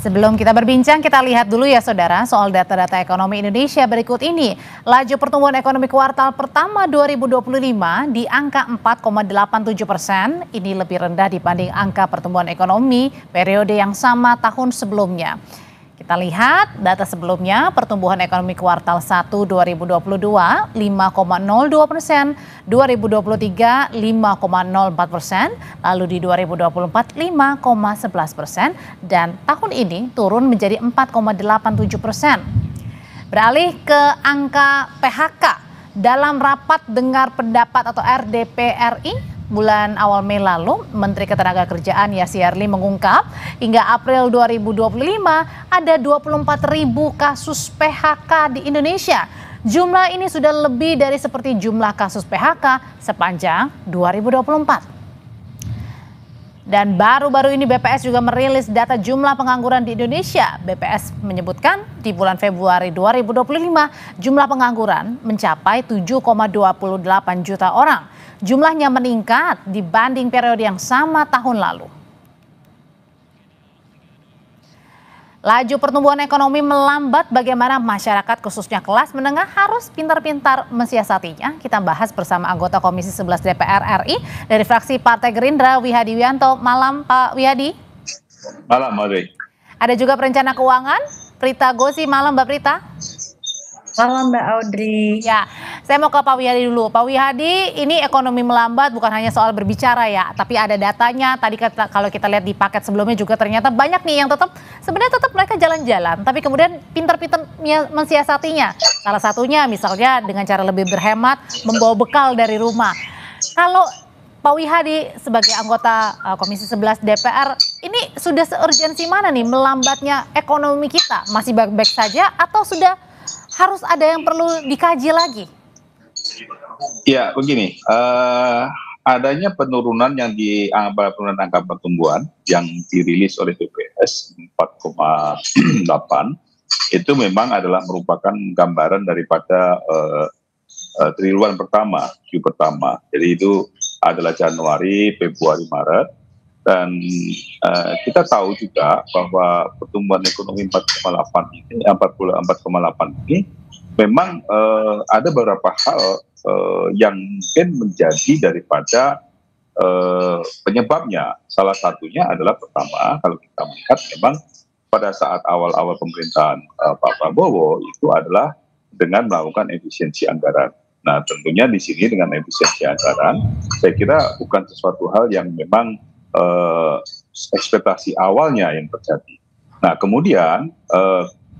Sebelum kita berbincang, kita lihat dulu ya saudara soal data-data ekonomi Indonesia berikut ini. Laju pertumbuhan ekonomi kuartal pertama 2025 di angka 4,87%. Ini lebih rendah dibanding angka pertumbuhan ekonomi periode yang sama tahun sebelumnya. Kita lihat data sebelumnya, pertumbuhan ekonomi kuartal 1 2022 5,02%, 2023 5,04%, lalu di 2024 5,11%, dan tahun ini turun menjadi 4,87%. Beralih ke angka PHK, dalam rapat dengar pendapat atau RDP-RI bulan awal Mei lalu, Menteri Ketenagakerjaan Yassi Yarli mengungkap hingga April 2025 ada 24.000 kasus PHK di Indonesia. Jumlah ini sudah lebih dari seperti jumlah kasus PHK sepanjang 2024. Dan baru-baru ini BPS juga merilis data jumlah pengangguran di Indonesia. BPS menyebutkan di bulan Februari 2025 jumlah pengangguran mencapai 7,28 juta orang. Jumlahnya meningkat dibanding periode yang sama tahun lalu. Laju pertumbuhan ekonomi melambat, bagaimana masyarakat khususnya kelas menengah harus pintar-pintar mensiasatinya. Kita bahas bersama anggota Komisi 11 DPR RI dari fraksi Partai Gerindra, Wihadi Wianto. Malam Pak Wihadi. Malam Mari. Ada juga perencana keuangan, Prita Gosi. Malam Mbak Prita. Malam Mbak Audrey. Ya, saya mau ke Pak Wihadi dulu. Pak Wihadi, ini ekonomi melambat bukan hanya soal berbicara ya, tapi ada datanya. Tadi kalau kita lihat di paket sebelumnya juga ternyata banyak nih yang sebenarnya tetap mereka jalan-jalan, tapi kemudian pintar-pintar mensiasatinya. Salah satunya misalnya dengan cara lebih berhemat, membawa bekal dari rumah. Kalau Pak Wihadi sebagai anggota Komisi 11 DPR, ini sudah seurgensi mana nih melambatnya ekonomi kita? Masih baik-baik saja atau sudah harus ada yang perlu dikaji lagi? Ya begini, adanya penurunan yang penurunan angka pertumbuhan yang dirilis oleh BPS 4,8 itu memang adalah merupakan gambaran daripada triwulan pertama, Q pertama. Jadi itu adalah Januari, Februari, Maret. Dan kita tahu juga bahwa pertumbuhan ekonomi 4,8 ini memang ada beberapa hal yang mungkin menjadi daripada penyebabnya. Salah satunya adalah pertama, kalau kita melihat memang pada saat awal-awal pemerintahan Pak Prabowo itu adalah dengan melakukan efisiensi anggaran. Nah tentunya di sini dengan efisiensi anggaran, saya kira bukan sesuatu hal yang memang ekspektasi awalnya yang terjadi. Nah kemudian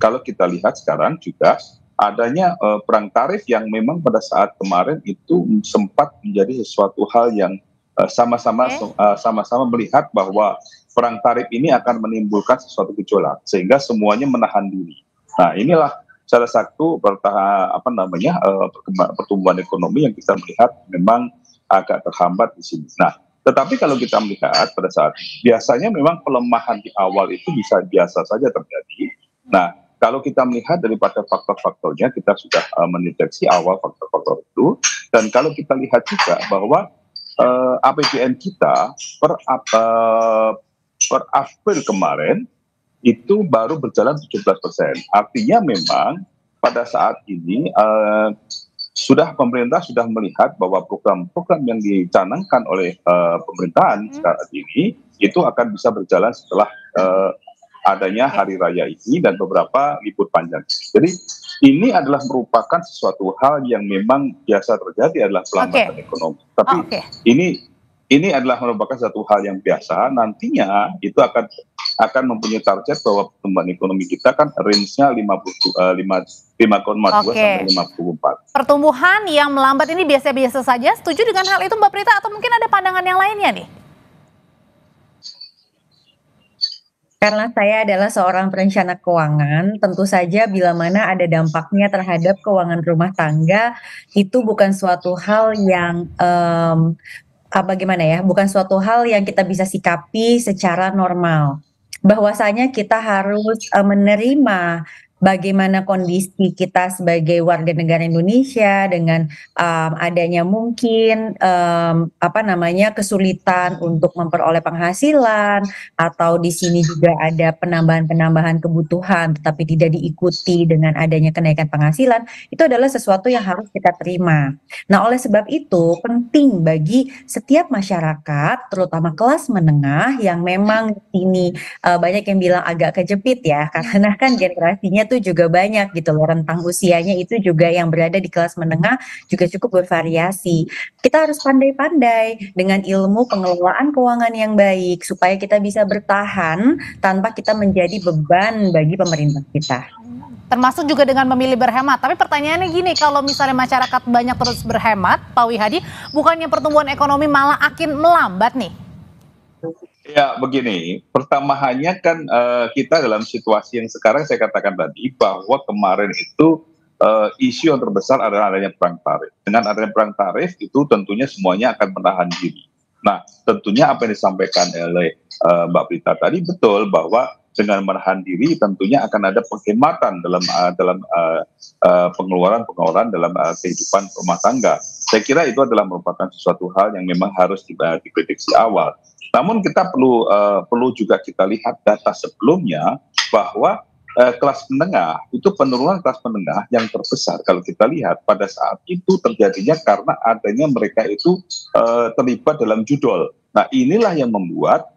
kalau kita lihat sekarang juga adanya perang tarif yang memang pada saat kemarin itu sempat menjadi sesuatu hal yang sama-sama melihat bahwa perang tarif ini akan menimbulkan sesuatu gejolak sehingga semuanya menahan diri. Nah inilah salah satu pertumbuhan ekonomi yang kita melihat memang agak terhambat di sini. Nah tetapi kalau kita melihat pada saat biasanya memang pelemahan di awal itu bisa biasa saja terjadi. Nah, kalau kita melihat daripada faktor-faktornya, kita sudah mendeteksi awal faktor-faktor itu. Dan kalau kita lihat juga bahwa APBN kita per April kemarin itu baru berjalan 17%. Artinya memang pada saat ini pemerintah sudah melihat bahwa program-program yang dicanangkan oleh pemerintahan saat ini itu akan bisa berjalan setelah adanya hari raya ini dan beberapa libur panjang. Jadi ini adalah merupakan sesuatu hal yang memang biasa terjadi adalah pelambatan ekonomi. Tapi ini adalah merupakan satu hal yang biasa. Nantinya itu akan mempunyai target bahwa pertumbuhan ekonomi kita kan range-nya 5,2 sampai 54. Pertumbuhan yang melambat ini biasa-biasa saja. Setuju dengan hal itu Mbak Prita atau mungkin ada pandangan yang lainnya nih? Karena saya adalah seorang perencana keuangan, tentu saja bila mana ada dampaknya terhadap keuangan rumah tangga, itu bukan suatu hal yang bukan suatu hal yang kita bisa sikapi secara normal. Bahwasanya kita harus menerima bagaimana kondisi kita sebagai warga negara Indonesia dengan adanya mungkin kesulitan untuk memperoleh penghasilan, atau di sini juga ada penambahan-penambahan kebutuhan tetapi tidak diikuti dengan adanya kenaikan penghasilan, itu adalah sesuatu yang harus kita terima. Nah, oleh sebab itu penting bagi setiap masyarakat, terutama kelas menengah yang memang ini banyak yang bilang agak kejepit ya, karena kan generasinya tuh juga banyak gitu loh, rentang usianya itu juga yang berada di kelas menengah juga cukup bervariasi. Kita harus pandai-pandai dengan ilmu pengelolaan keuangan yang baik supaya kita bisa bertahan tanpa kita menjadi beban bagi pemerintah kita. Termasuk juga dengan memilih berhemat. Tapi pertanyaannya gini, kalau misalnya masyarakat banyak terus berhemat, Pak Wihadi, bukannya pertumbuhan ekonomi malah akin melambat nih? Ya begini, pertamanya kan kita dalam situasi yang sekarang saya katakan tadi bahwa kemarin itu isu yang terbesar adalah adanya perang tarif. Dengan adanya perang tarif itu tentunya semuanya akan menahan diri. Nah, tentunya apa yang disampaikan oleh Mbak Prita tadi betul, bahwa dengan menahan diri tentunya akan ada penghematan dalam pengeluaran dalam kehidupan rumah tangga. Saya kira itu adalah merupakan sesuatu hal yang memang harus diprediksi awal. Namun kita perlu juga kita lihat data sebelumnya bahwa kelas menengah itu, penurunan kelas menengah yang terbesar kalau kita lihat pada saat itu terjadinya karena adanya mereka itu terlibat dalam judol. Nah, inilah yang membuat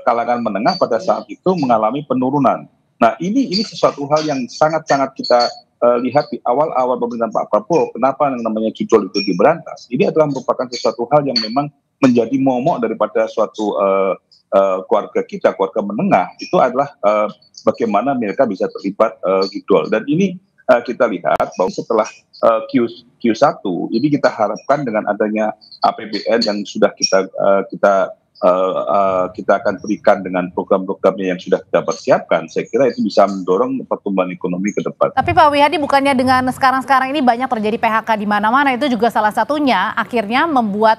kalangan menengah pada saat itu mengalami penurunan. Nah, ini sesuatu hal yang sangat-sangat kita lihat di awal-awal pemerintahan Pak Prabowo. Kenapa yang namanya judol itu diberantas? Ini adalah merupakan sesuatu hal yang memang menjadi momok daripada suatu keluarga kita, keluarga menengah, itu adalah bagaimana mereka bisa terlibat judol. Dan ini kita lihat bahwa setelah Q1 ini kita harapkan dengan adanya APBN yang sudah kita akan berikan dengan program-programnya yang sudah kita persiapkan, saya kira itu bisa mendorong pertumbuhan ekonomi ke depan. Tapi Pak Wihadi, bukannya dengan sekarang ini banyak terjadi PHK di mana-mana, itu juga salah satunya akhirnya membuat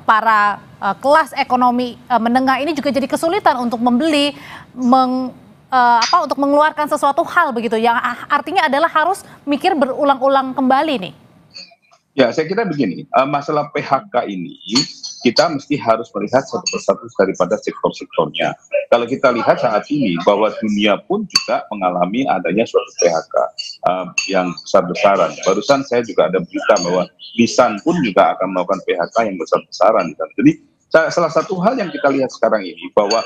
para kelas ekonomi menengah ini juga jadi kesulitan untuk membeli, untuk mengeluarkan sesuatu hal begitu, yang artinya adalah harus mikir berulang-ulang kembali nih. Ya, saya kira begini, masalah PHK ini kita mesti harus melihat satu persatu daripada sektor-sektornya. Kalau kita lihat saat ini bahwa dunia pun juga mengalami adanya suatu PHK yang besar-besaran. Barusan saya juga ada berita bahwa Nissan pun juga akan melakukan PHK yang besar-besaran. Jadi salah satu hal yang kita lihat sekarang ini bahwa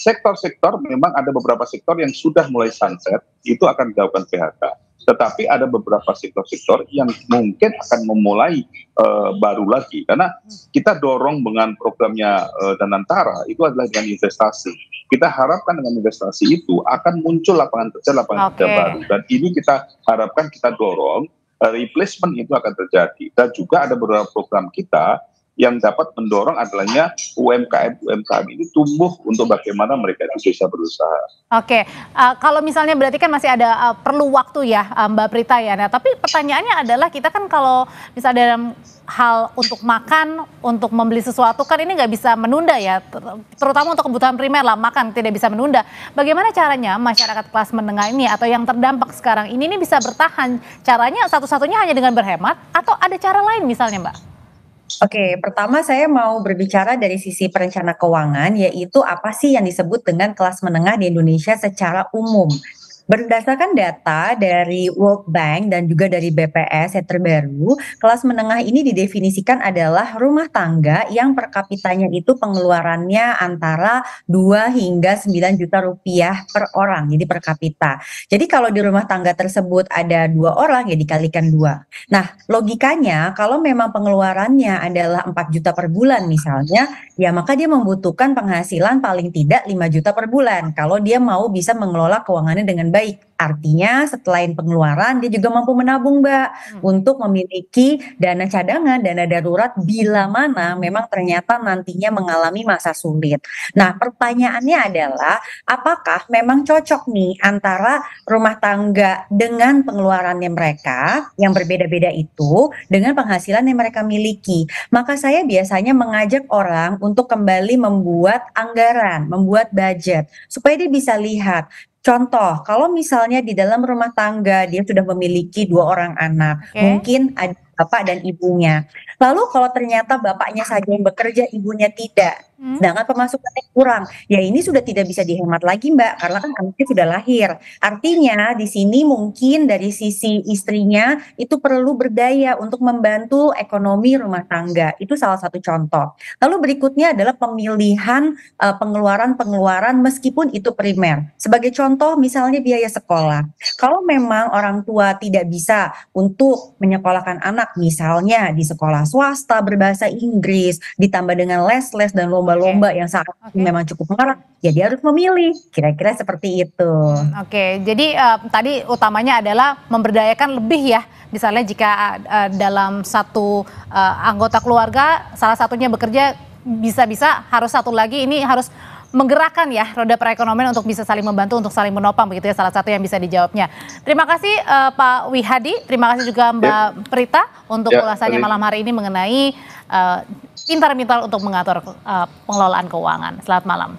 sektor-sektor, memang ada beberapa sektor yang sudah mulai sunset, itu akan dilakukan PHK. Tetapi ada beberapa sektor-sektor yang mungkin akan memulai baru lagi, karena kita dorong dengan programnya Danantara itu adalah dengan investasi. Kita harapkan dengan investasi itu akan muncul lapangan kerja baru, dan ini kita harapkan, kita dorong replacement itu akan terjadi. Dan juga ada beberapa program kita yang dapat mendorong adanya UMKM ini tumbuh untuk bagaimana mereka itu bisa berusaha. Oke, kalau misalnya berarti kan masih ada perlu waktu ya Mbak Prita ya. Nah, tapi pertanyaannya adalah kita kan kalau misalnya dalam hal untuk makan, untuk membeli sesuatu kan ini nggak bisa menunda ya, terutama untuk kebutuhan primer lah, makan tidak bisa menunda. Bagaimana caranya masyarakat kelas menengah ini atau yang terdampak sekarang ini bisa bertahan? Caranya satu-satunya hanya dengan berhemat atau ada cara lain misalnya, Mbak? Oke, pertama saya mau berbicara dari sisi perencana keuangan, yaitu apa sih yang disebut dengan kelas menengah di Indonesia secara umum. Berdasarkan data dari World Bank dan juga dari BPS yang terbaru, kelas menengah ini didefinisikan adalah rumah tangga yang per kapitanya itu pengeluarannya antara 2 hingga 9 juta rupiah per orang, jadi per kapita. Jadi kalau di rumah tangga tersebut ada 2 orang, ya dikalikan 2. Nah, logikanya kalau memang pengeluarannya adalah 4 juta per bulan misalnya, ya maka dia membutuhkan penghasilan paling tidak 5 juta per bulan kalau dia mau bisa mengelola keuangannya dengan baik. Artinya selain pengeluaran dia juga mampu menabung, Mbak, untuk memiliki dana cadangan, dana darurat bila mana memang ternyata nantinya mengalami masa sulit. Nah, pertanyaannya adalah apakah memang cocok nih antara rumah tangga dengan pengeluarannya mereka yang berbeda-beda itu dengan penghasilan yang mereka miliki. Maka saya biasanya mengajak orang untuk kembali membuat anggaran, membuat budget supaya dia bisa lihat Contoh, kalau misalnya di dalam rumah tangga dia sudah memiliki 2 orang anak, Oke. mungkin ada bapak dan ibunya. Lalu kalau ternyata bapaknya saja yang bekerja, ibunya tidak, Hmm. sedangkan pemasukannya kurang, ya ini sudah tidak bisa dihemat lagi, Mbak, karena kan anaknya sudah lahir. Artinya di sini mungkin dari sisi istrinya itu perlu berdaya untuk membantu ekonomi rumah tangga, itu salah satu contoh. Lalu berikutnya adalah pemilihan pengeluaran-pengeluaran meskipun itu primer. Sebagai contoh misalnya biaya sekolah. Kalau memang orang tua tidak bisa untuk menyekolahkan anak misalnya di sekolah swasta berbahasa Inggris, ditambah dengan les-les dan Oke. lomba-lomba yang saat ini Oke. memang cukup marak, ya dia harus memilih. Kira-kira seperti itu. Oke. Jadi tadi utamanya adalah memberdayakan lebih ya. Misalnya jika dalam satu anggota keluarga salah satunya bekerja, bisa-bisa harus satu lagi ini harus menggerakkan ya roda perekonomian untuk bisa saling membantu, untuk saling menopang begitu ya, salah satu yang bisa dijawabnya. Terima kasih Pak Wihadi, terima kasih juga Mbak Prita untuk ulasannya malam hari ini mengenai pintar-pintar untuk mengatur pengelolaan keuangan. Selamat malam.